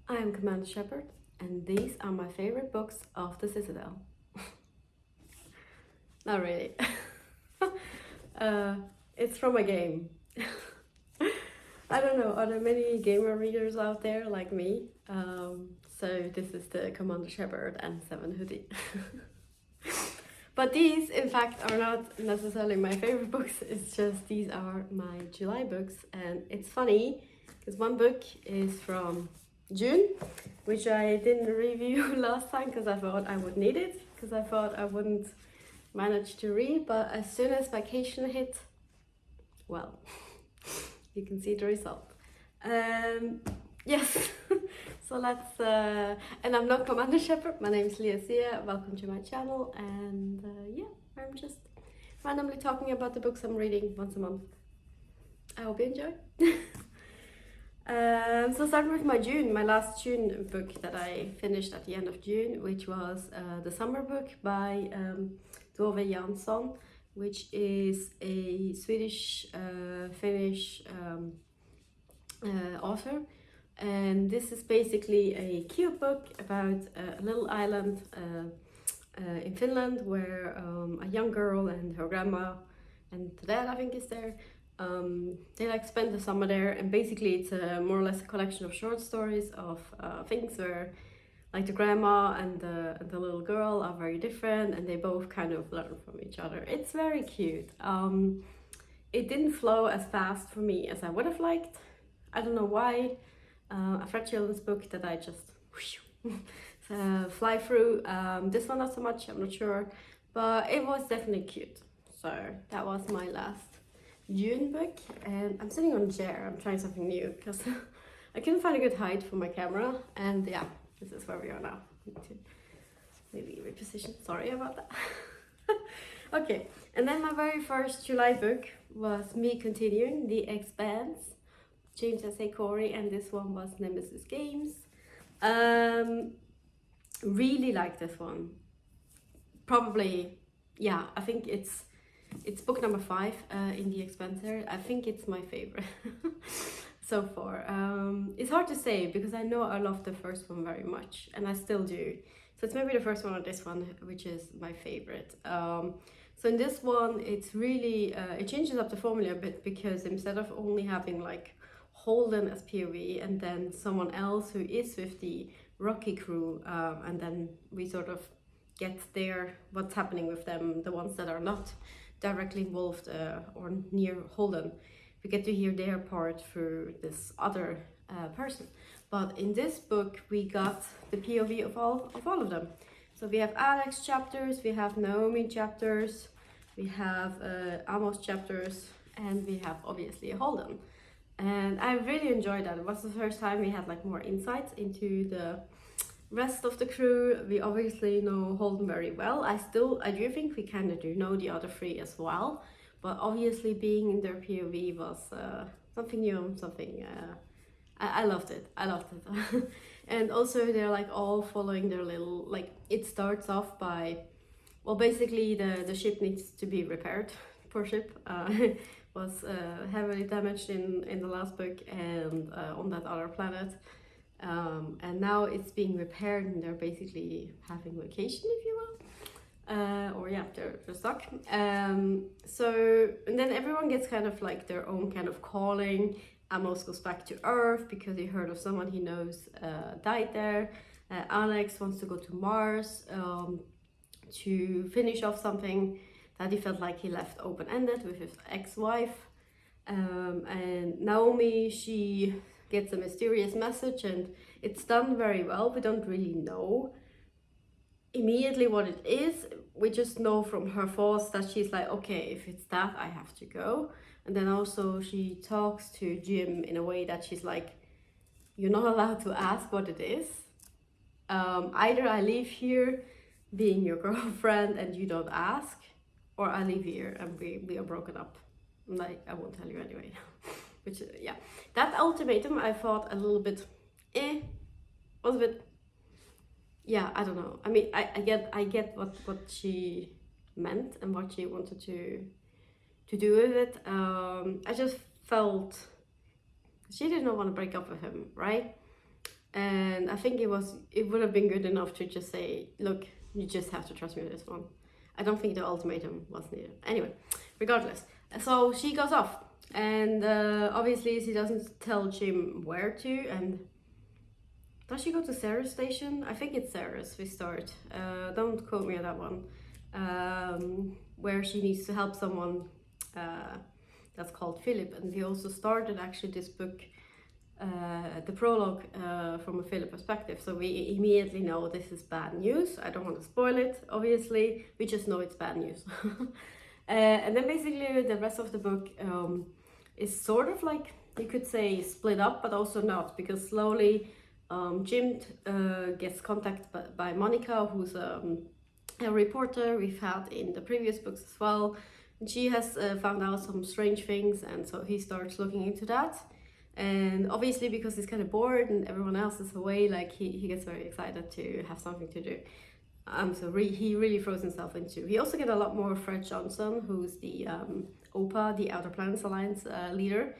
I am Commander Shepard, and these are my favorite books of the Citadel. Not really. It's from a game. I don't know, are there many gamer readers out there like me? So this is the Commander Shepard and 7 hoodie. But these, in fact, are not necessarily my favorite books. It's just these are my July books, and it's funny because one book is from June, which I didn't review last time because I thought I would need it, because I thought I wouldn't manage to read. But as soon as vacation hit, well, you can see the result. Yes. So let's, and I'm not Commander Shepard, my name is Leah. Welcome to my channel, and yeah, I'm just randomly talking about the books I'm reading once a month. I hope you enjoy. So starting with my last June book that I finished at the end of June, which was the summer book by Tove Jansson, which is a Swedish Finnish author. And this is basically a cute book about a little island in Finland where a young girl and her grandma and the dad, I think, is there. They like spend the summer there, and basically it's more or less a collection of short stories of things where like the grandma and the little girl are very different, and they both kind of learn from each other. It's very cute. It didn't flow as fast for me as I would have liked. I don't know why. I've read children's book that I just fly through. This one not so much, I'm not sure, but it was definitely cute. So that was my last June book, and I'm sitting on a chair. I'm trying something new because I couldn't find a good height for my camera, and yeah, this is where we are now. Need to maybe reposition, sorry about that. Okay, and then my very first July book was me continuing The Expanse, James S.A. Corey, and this one was Nemesis Games. Really like this one. Probably, yeah, I think it's book number 5 in the Expanser. I think it's my favorite so far. It's hard to say because I know I love the first one very much, and I still do. So it's maybe the first one or this one, which is my favorite. So in this one, it's really, it changes up the formula a bit, because instead of only having like Holden as POV and then someone else who is with the Rocky crew, and then we sort of get there, what's happening with them, the ones that are not directly involved or near Holden. We get to hear their part through this other person. But in this book, we got the POV of all of them. So we have Alex chapters, we have Naomi chapters, we have Amos chapters, and we have obviously a Holden. And I really enjoyed that. It was the first time we had like more insights into the rest of the crew. We obviously know Holden very well. I do think we kind of do know the other 3 as well, but obviously being in their POV was something new, something I loved it. And also they're like all following their little, like, it starts off by, well, basically the ship needs to be repaired. Poor ship. Was heavily damaged in the last book and on that other planet, and now it's being repaired, and they're basically having vacation, if you will, or yeah, they're stuck. So, and then everyone gets kind of like their own kind of calling. Amos goes back to Earth because he heard of someone he knows died there. Alex wants to go to Mars to finish off something that he felt like he left open-ended with his ex-wife. And Naomi, she gets a mysterious message, and it's done very well. We don't really know immediately what it is. We just know from her thoughts that she's like, okay, if it's that, I have to go. And then also she talks to Jim in a way that she's like, you're not allowed to ask what it is. Either I leave here being your girlfriend and you don't ask, or I leave here and we are broken up. Like, I won't tell you anyway. Which, yeah, that ultimatum I thought a little bit, was a bit, yeah, I don't know. I mean, I get what she meant and what she wanted to do with it. I just felt she did not want to break up with him, right? And I think it would have been good enough to just say, look, you just have to trust me with this one. I don't think the ultimatum was needed. Anyway, regardless. So she goes off, and obviously she doesn't tell Jim where to. And does she go to Sarah's station? I think it's Sarah's we start. Don't quote me on that one. Where she needs to help someone that's called Philip. And we also started actually this book, the prologue, from a Philip perspective. So we immediately know this is bad news. I don't want to spoil it, obviously. We just know it's bad news. And then basically the rest of the book is sort of like, you could say, split up, but also not, because slowly Jim gets contacted by Monica, who's a reporter we've had in the previous books as well. And she has found out some strange things, and so he starts looking into that. And obviously, because he's kind of bored and everyone else is away, like he gets very excited to have something to do. So he really throws himself into. He also get a lot more Fred Jansson, who's the OPA, the Outer Planets Alliance leader,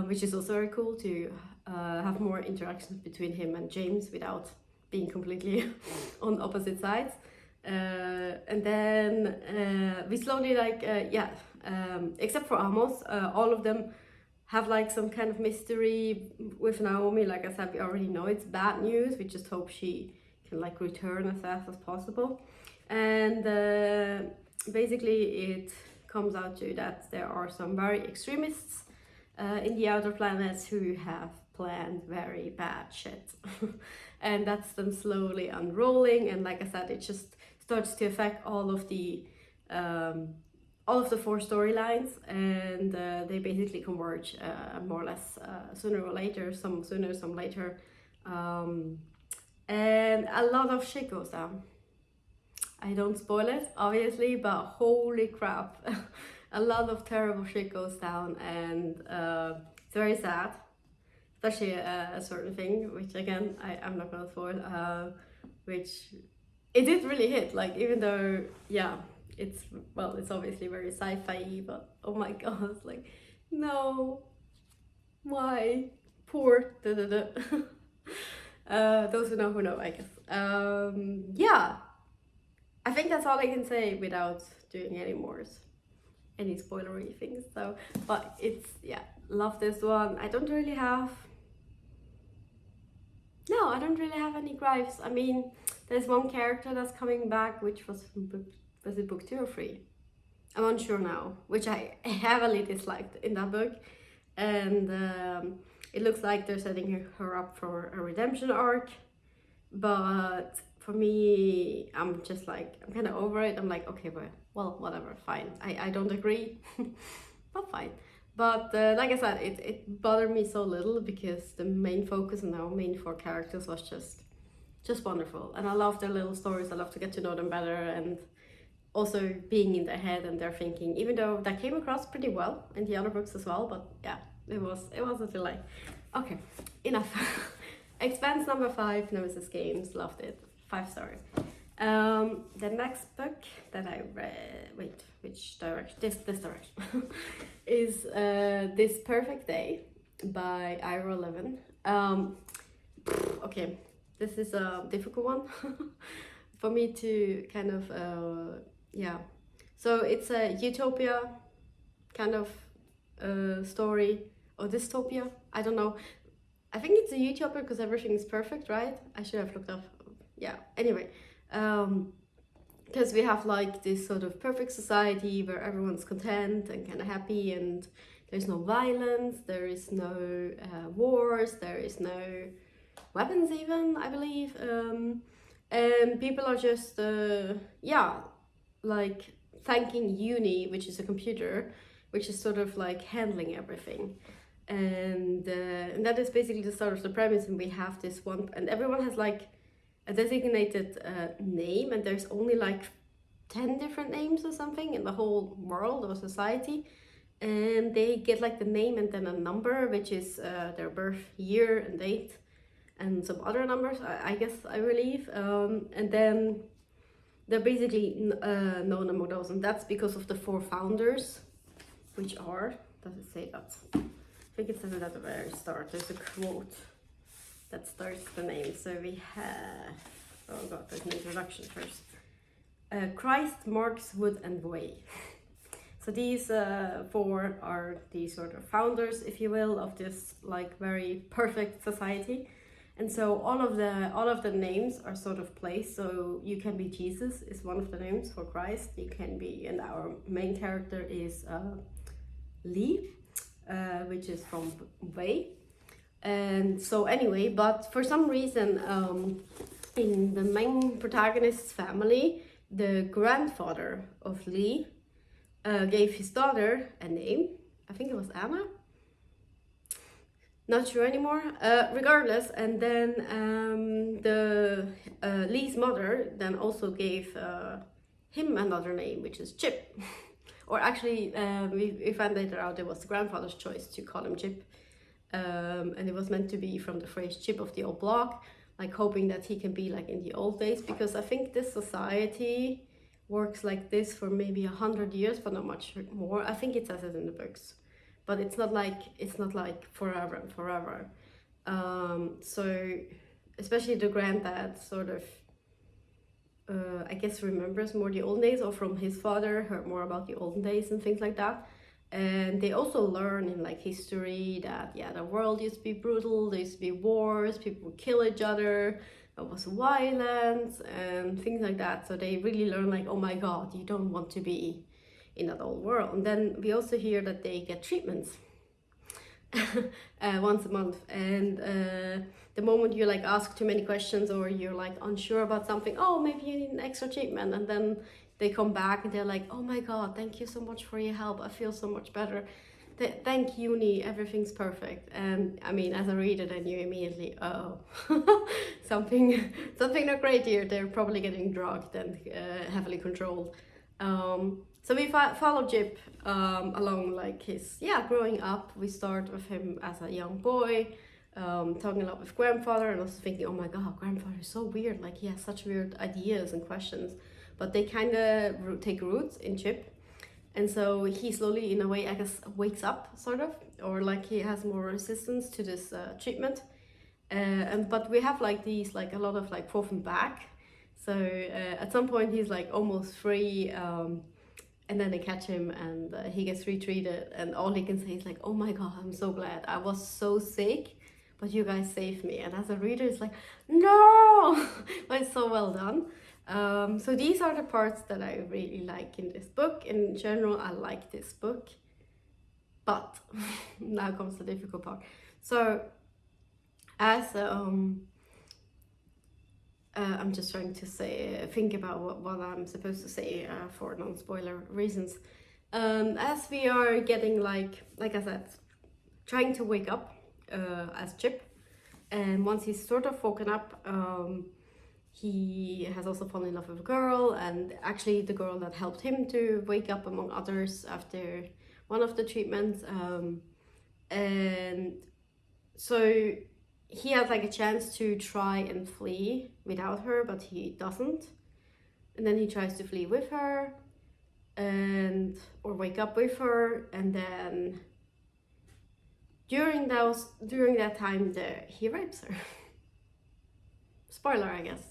which is also very cool to have more interactions between him and James without being completely on opposite sides. And then we slowly except for Amos, all of them have like some kind of mystery with Naomi. Like I said, we already know it's bad news. We just hope she can like return as fast as possible. And basically it comes out to that there are some very extremists in the outer planets who have planned very bad shit. And that's them slowly unrolling. And like I said, it just starts to affect all of the 4 storylines, and they basically converge more or less sooner or later, some sooner, some later. And a lot of shit goes down. I don't spoil it, obviously, but holy crap. A lot of terrible shit goes down, and it's very sad. Especially a certain thing, which again, I'm not gonna spoil, which it did really hit, like, even though, yeah, it's obviously very sci-fi, but oh my god, it's like, no, why, poor, those who know, I guess. Yeah, I think that's all I can say without doing any spoilery things. So, but it's, yeah, love this one. I don't really have any gripes. I mean, there's one character that's coming back, which was from book 2 or 3? I'm unsure now, which I heavily disliked in that book. And it looks like they're setting her up for a redemption arc. But for me, I'm just like, I'm kind of over it. I'm like, okay, well, whatever, fine. I don't agree, but fine. But like I said, it bothered me so little because the main focus on our main 4 characters was just wonderful. And I love their little stories. I love to get to know them better, and also being in their head and their thinking, even though that came across pretty well in the other books as well. But yeah, it was a delight. Okay, enough. Expanse number 5, Nemesis Games, loved it, 5 stars. The next book that I read, which direction? This direction is This Perfect Day by Levin. Okay, this is a difficult one for me to kind of yeah. So it's a utopia kind of story, or dystopia. I don't know. I think it's a utopia because everything is perfect, right? I should have looked up. Yeah. Anyway. Because we have like this sort of perfect society where everyone's content and kind of happy, and there's no violence, there is no wars, there is no weapons even, I believe, and people are just like thanking Uni, which is a computer, which is sort of like handling everything, and that is basically the sort of the premise. And we have this one, and everyone has like a designated name, and there's only like 10 different names or something in the whole world or society, and they get like the name and then a number, which is their birth year and date, and some other numbers, I believe, and then they're basically known among those, and that's because of the 4 founders, which are, does it say that? I think it says it at the very start. There's a quote. that starts the name. So we have, oh god, there's an introduction first. Christ, Marx, Wood and Way. So these four are the sort of founders, if you will, of this like very perfect society. And so all of the names are sort of placed. So you can be Jesus is one of the names for Christ. You can be, and our main character is Levin, which is from Way. And so anyway, but for some reason, in the main protagonist's family, the grandfather of Lee gave his daughter a name. I think it was Anna. Not sure anymore. Regardless, and then Lee's mother then also gave him another name, which is Chip. Or actually, we found later out it was the grandfather's choice to call him Chip. And it was meant to be from the phrase "Chip of the old block," like hoping that he can be like in the old days, because I think this society works like this for maybe 100 years, but not much more. I think it says it in the books, but it's not like forever and forever. So especially the granddad sort of I guess remembers more the old days, or from his father heard more about the olden days and things like that. And they also learn in like history that the world used to be brutal, there used to be wars, people would kill each other, there was violence and things like that. So they really learn like, oh my god, you don't want to be in that old world. And then we also hear that they get treatments once a month, and the moment you like ask too many questions or you're like unsure about something, oh maybe you need an extra treatment, and then they come back and they're like, oh my god, thank you so much for your help, I feel so much better, thank uni, everything's perfect. And I mean, as a reader, I knew immediately, oh something not great here, they're probably getting drugged and heavily controlled. So we follow Jip along like his growing up. We start with him as a young boy, talking a lot with grandfather, and also thinking, oh my god, grandfather is so weird, like he has such weird ideas and questions, but they kind of take roots in Chip. And so he slowly, in a way, I guess, wakes up, sort of, or like he has more resistance to this treatment. But we have like these, like a lot of like forth and back. So at some point he's like almost free, and then they catch him and he gets retreated, and all he can say is like, oh my god, I'm so glad, I was so sick, but you guys saved me. And as a reader, it's like, no, but it's so well done. So these are the parts that I really like in this book. In general, I like this book, but now comes the difficult part. So as I'm just trying to think about what I'm supposed to say for non-spoiler reasons. As we are getting like I said, trying to wake up as Chip, and once he's sort of woken up, he has also fallen in love with a girl, and actually the girl that helped him to wake up, among others, after one of the treatments. And so he has like a chance to try and flee without her, but he doesn't. And then he tries to flee with her, or wake up with her, and then during that time he rapes her. Spoiler, I guess.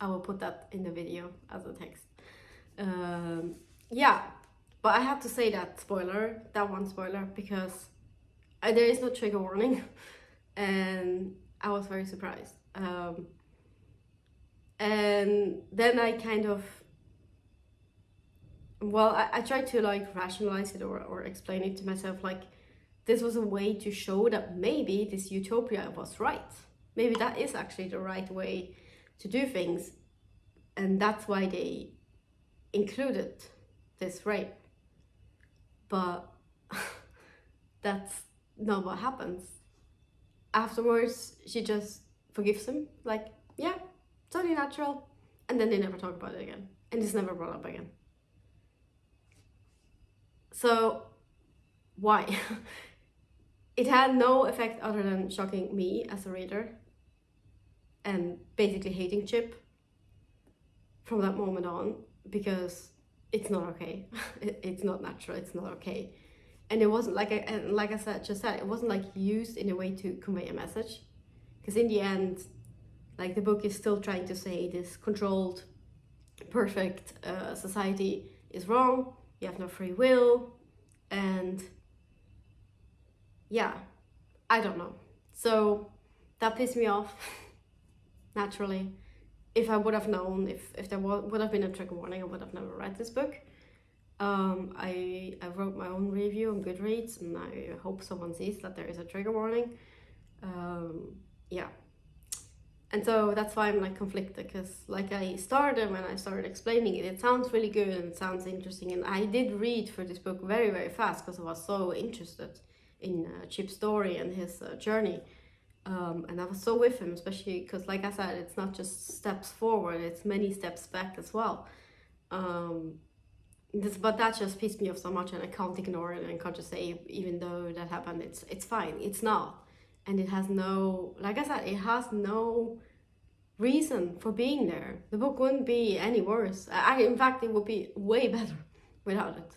I will put that in the video as a text. But I have to say that one spoiler, because there is no trigger warning, and I was very surprised. And then I kind of, I tried to like rationalize it or explain it to myself, like this was a way to show that maybe this utopia was right. Maybe that is actually the right way to do things, and that's why they included this rape. But that's not what happens. Afterwards, she just forgives him, like, yeah, totally natural, and then they never talk about it again, and it's never brought up again. So why? It had no effect other than shocking me as a reader and basically hating Chip from that moment on, because it's not okay. It's not natural, it's not okay. And it wasn't like I said, it wasn't like used in a way to convey a message. because in the end, like, the book is still trying to say this controlled, perfect society is wrong. You have no free will, and yeah, I don't know. So that pissed me off, naturally. If I would have known, if there would have been a trigger warning, I would have never read this book. I wrote my own review on Goodreads, and I hope someone sees that there is a trigger warning. Yeah. And so that's why I'm like conflicted, because like I started, when I started explaining it, it sounds really good and it sounds interesting. And I did read through this book very, very fast because I was so interested in Chip's story and his journey. And I was so with him, especially because, like I said, it's not just steps forward, it's many steps back as well. But that just pissed me off so much, and I can't ignore it, and I can't just say, even though that happened, it's fine. It's not. And it has no, like I said, it has no reason for being there. The book wouldn't be any worse. In fact, it would be way better without it.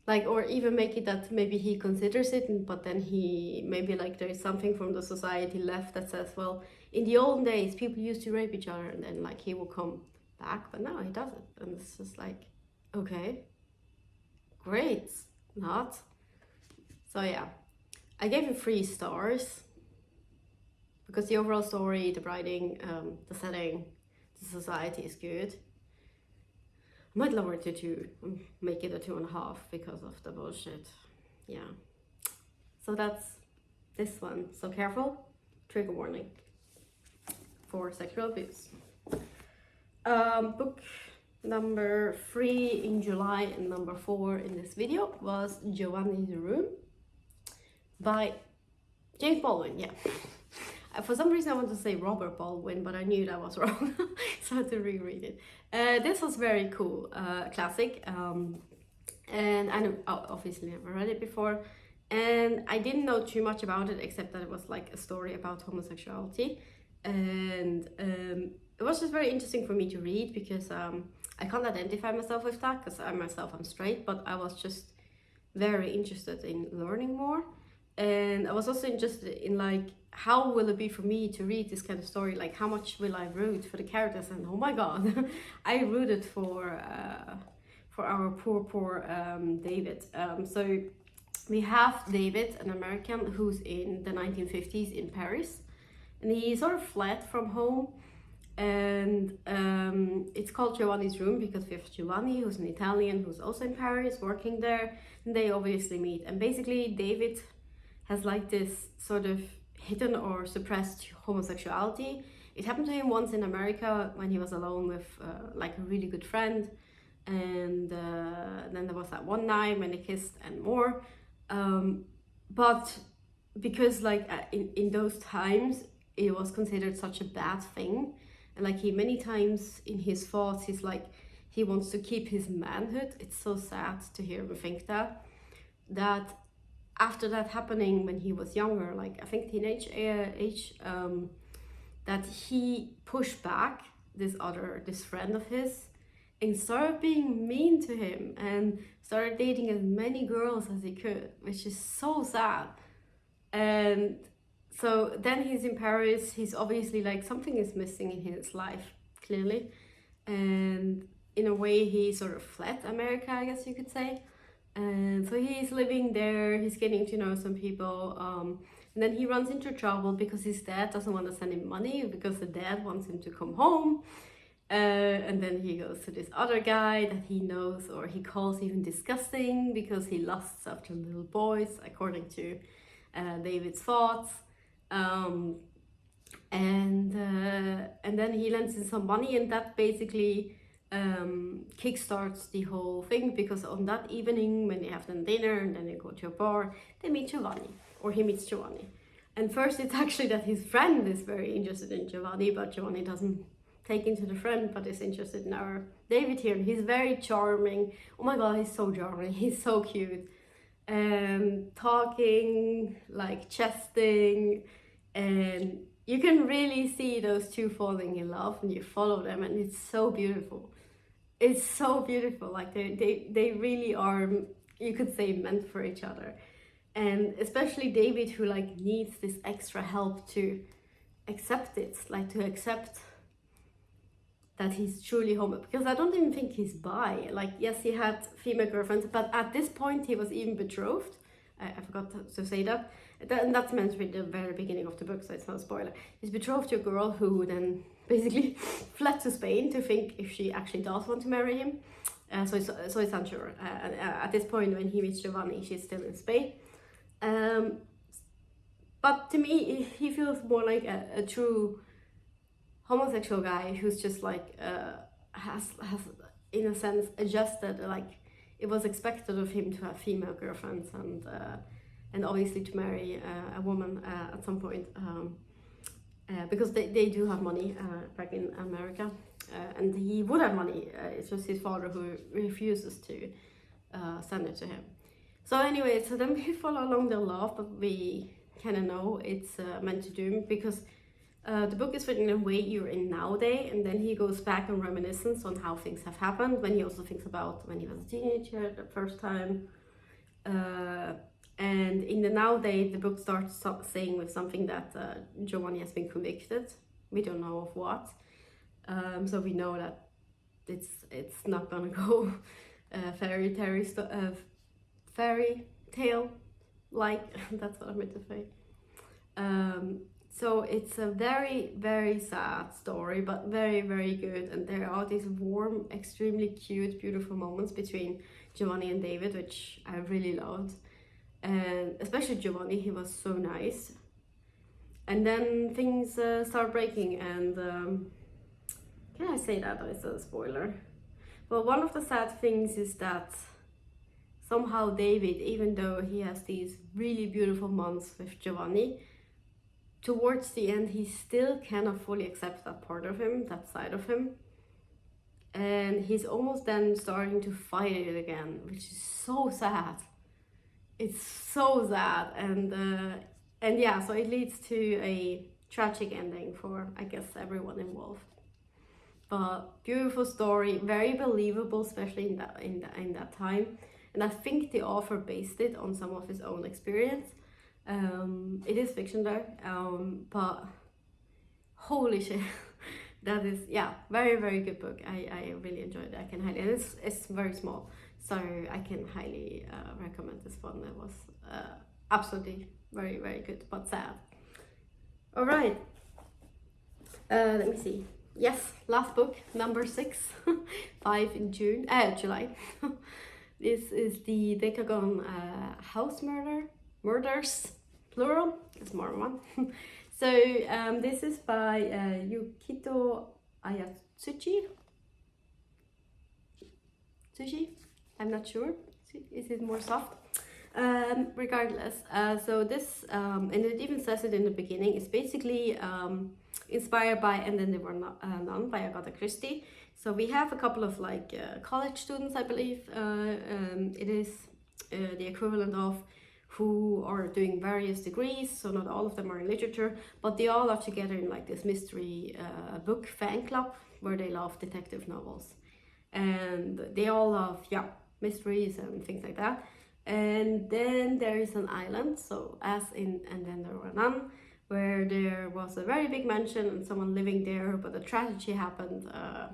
Like, or even make it that maybe he considers it, but then he, maybe like there is something from the society left that says, well, in the olden days, people used to rape each other, and then like he will come back, but no, he doesn't. And it's just like, okay, great, not. So yeah, I gave it 3 stars because the overall story, the writing, the setting, the society is good. I might lower it to 2, make it a 2.5 because of the bullshit. Yeah. So that's this one. So careful, trigger warning for sexual abuse. Book number 3 in July and number 4 in this video was Giovanni's Room by James Baldwin. Yeah. For some reason I want to say Robert Baldwin, but I knew that was wrong, so I had to reread it. This was very cool, classic, and I obviously never read it before, and I didn't know too much about it except that it was like a story about homosexuality, and it was just very interesting for me to read because I can't identify myself with that because I myself am straight, but I was just very interested in learning more. And I was also interested in like, how will it be for me to read this kind of story? Like, how much will I root for the characters? And oh my god, I rooted for our poor David. So we have David, an American who's in the 1950s in Paris, and he sort of fled from home. And it's called Giovanni's Room because we have Giovanni, who's an Italian, who's also in Paris, working there, and they obviously meet. And basically, David has like this sort of hidden or suppressed homosexuality. It happened to him once in America when he was alone with like a really good friend, and then there was that one night when they kissed and more. But because like in those times it was considered such a bad thing, and like he many times in his thoughts he's like he wants to keep his manhood. It's so sad to hear him think that after that happening when he was younger, like I think teenage age, that he pushed back this friend of his and started being mean to him and started dating as many girls as he could, which is so sad. And so then he's in Paris. He's obviously like something is missing in his life, clearly, and in a way he sort of fled America, I guess you could say. And so he's living there, he's getting to know some people, and then he runs into trouble because his dad doesn't want to send him money because the dad wants him to come home. And then he goes to this other guy that he knows, or he calls even disgusting because he lusts after little boys, according to David's thoughts. And then he lends him some money, and that basically kickstarts the whole thing, because on that evening when they have then dinner and then they go to a bar, they meet Giovanni, or he meets Giovanni. And first it's actually that his friend is very interested in Giovanni, but Giovanni doesn't take into the friend, but is interested in our David here. He's very charming. Oh my god, he's so charming, he's so cute, talking, like jesting, and you can really see those two falling in love, and you follow them, and it's so beautiful. It's so beautiful. Like they really are, you could say, meant for each other. and especially David, who like needs this extra help to accept it, like to accept that he's truly homo, because I don't even think he's bi. Like, yes, he had female girlfriends, but at this point he was even betrothed. I forgot to say that. And that's meant to be the very beginning of the book, so it's not a spoiler. He's betrothed to a girl who then basically fled to Spain to think if she actually does want to marry him. So it's unsure. At this point, when he meets Giovanni, she's still in Spain. But to me, he feels more like a true homosexual guy who's just like has in a sense adjusted, like it was expected of him to have female girlfriends and obviously to marry a woman at some point, because they do have money back in America, and he would have money, it's just his father who refuses to send it to him. So anyway, so then we follow along their love, but we kind of know it's meant to do, because the book is written in a way you're in nowadays, and then he goes back and reminiscence on how things have happened, when he also thinks about when he was a teenager the first time. And in the nowadays, the book starts saying with something that Giovanni has been convicted. We don't know of what. So we know that it's not gonna go fairy tale like that's what I meant to say. So it's a very, very sad story, but very, very good. And there are these warm, extremely cute, beautiful moments between Giovanni and David, which I really loved. And especially Giovanni, he was so nice. And then things start breaking, and can I say that? It's a spoiler. But one of the sad things is that somehow David, even though he has these really beautiful months with Giovanni, towards the end, he still cannot fully accept that part of him, that side of him. And he's almost then starting to fight it again, which is so sad. It's so sad. And yeah, so it leads to a tragic ending for, I guess, everyone involved. But beautiful story, very believable, especially in that time. And I think the author based it on some of his own experience. It is fiction though, but holy shit, that is, yeah, very, very good book. I really enjoyed it. I can highly, and it's very small, so I can highly recommend this one. It was absolutely very, very good, but sad. All right, let me see. Yes, last book, number 6, 5 in July. This is the Decagon house murders, plural, it's more than one. So this is by Yukito Ayatsuji. I'm not sure. Is it more soft? Regardless, so this, and it even says it in the beginning, it's basically inspired by And Then There Were None by Agatha Christie. So we have a couple of like college students, I believe. It is the equivalent of, who are doing various degrees, so not all of them are in literature, but they all are together in like this mystery book fan club where they love detective novels. And they all love, yeah, mysteries and things like that. And then there is an island, so as in And Then There Were None, where there was a very big mansion and someone living there, but a tragedy happened, I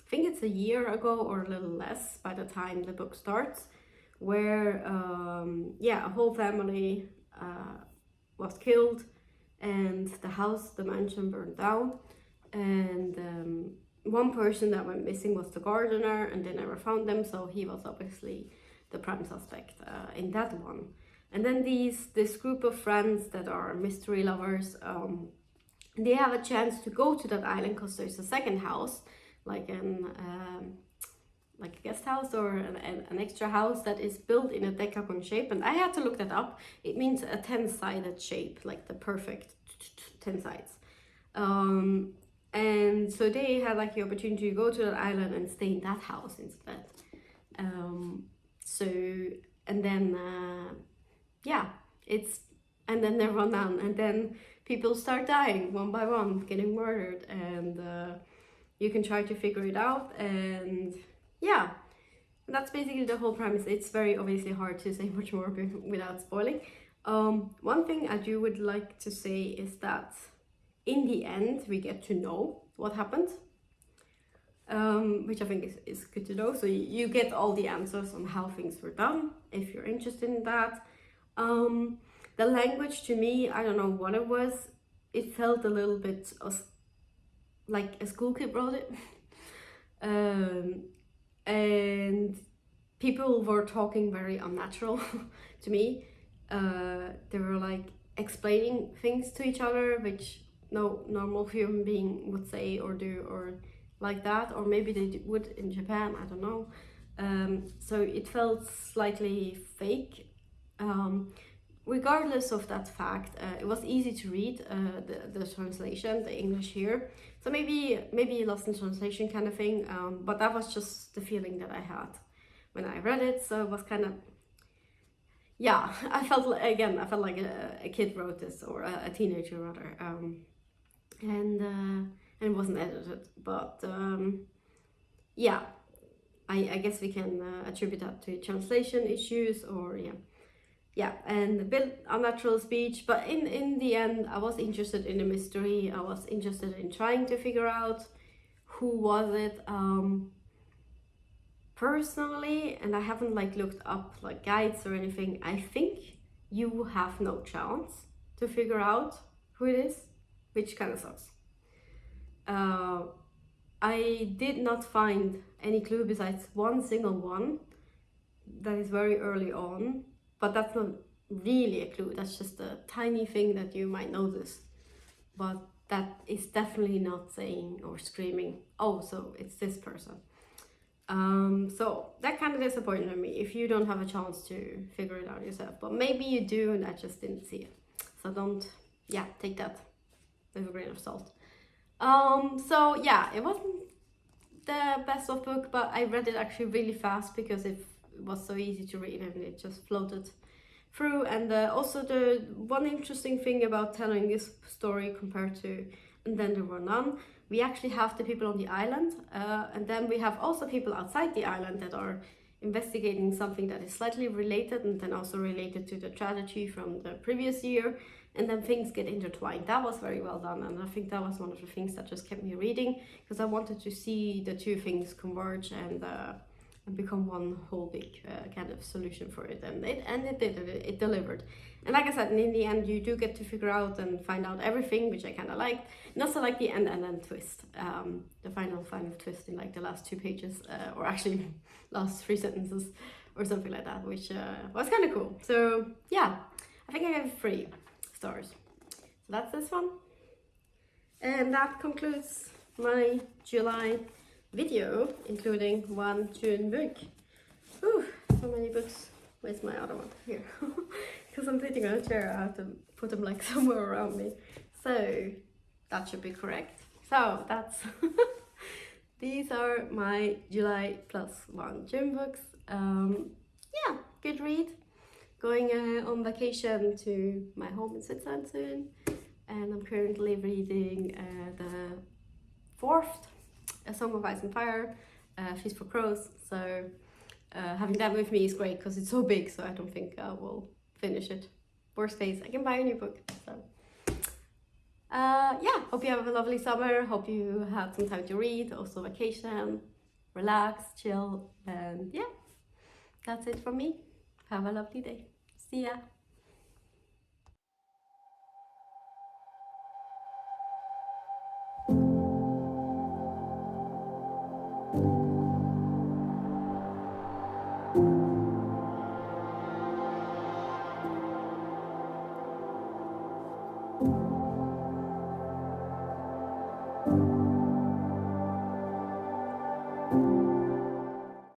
think it's a year ago or a little less by the time the book starts, where yeah, a whole family was killed, and the mansion burned down, and one person that went missing was the gardener, and they never found them, so he was obviously the prime suspect in that one. And then this group of friends that are mystery lovers, they have a chance to go to that island because there's a second house, like a guest house or an extra house that is built in a decagon shape. And I had to look that up. It means a 10-sided shape, like the perfect 10 sides. And so they had like the opportunity to go to that island and stay in that house instead. So, and then yeah, it's And Then There Were None, and then people start dying one by one, getting murdered, and you can try to figure it out. And yeah, that's basically the whole premise. It's very obviously hard to say much more without spoiling, One thing I do would like to say is that in the end we get to know what happened, which I think is good to know. So you get all the answers on how things were done if you're interested in that. The language, to me, I don't know what it was. It felt a little bit like a school kid wrote it. And people were talking very unnatural to me. They were like explaining things to each other which no normal human being would say or do or like that, or maybe they would in Japan, I don't know. So it felt slightly fake. Regardless of that fact, it was easy to read the translation, the English here. So maybe lost in translation kind of thing, but that was just the feeling that I had when I read it. So it was kind of, yeah, I felt like a kid wrote this, or a teenager rather, and it wasn't edited. But yeah, I guess we can attribute that to translation issues, or yeah, and a bit unnatural speech. But in the end, I was interested in the mystery. I was interested in trying to figure out who was it. Personally, and I haven't like looked up like guides or anything, I think you have no chance to figure out who it is, which kind of sucks. I did not find any clue besides one single one that is very early on, but that's not really a clue. That's just a tiny thing that you might notice, but that is definitely not saying or screaming, oh, so it's this person. So that kind of disappointed me if you don't have a chance to figure it out yourself, but maybe you do and I just didn't see it. So don't, take that with a grain of salt. So yeah, it wasn't the best of book, but I read it actually really fast because it was so easy to read and it just floated through. And also the one interesting thing about telling this story compared to And Then There Were None, we actually have the people on the island, and then we have also people outside the island that are investigating something that is slightly related and then also related to the tragedy from the previous year, and then things get intertwined. That was very well done, and I think that was one of the things that just kept me reading, because I wanted to see the two things converge and become one whole big kind of solution for it, and it did. It delivered. And like I said, in the end, you do get to figure out and find out everything, which I kind of liked. And also like the end and then twist, the final twist in like the last 2 pages, or actually last 3 sentences or something like that, which was kind of cool. So yeah, I think I gave 3 stars. So that's this one. And that concludes my July video, including 1 June book. Whew, so many books. Where's my other one? Here. Because I'm sitting on a chair, I have to put them like somewhere around me. So that should be correct. So that's these are my July plus 1 June books. Yeah, good read. Going on vacation to my home in Switzerland soon, and I'm currently reading the 4th, A Song of Ice and Fire, Feast for Crows. So having that with me is great because it's so big, so I don't think I will finish it. Worst case, I can buy a new book. So yeah, hope you have a lovely summer. hope you had some time to read, also vacation, relax, chill, and yeah, that's it from me. Have a lovely day. See ya.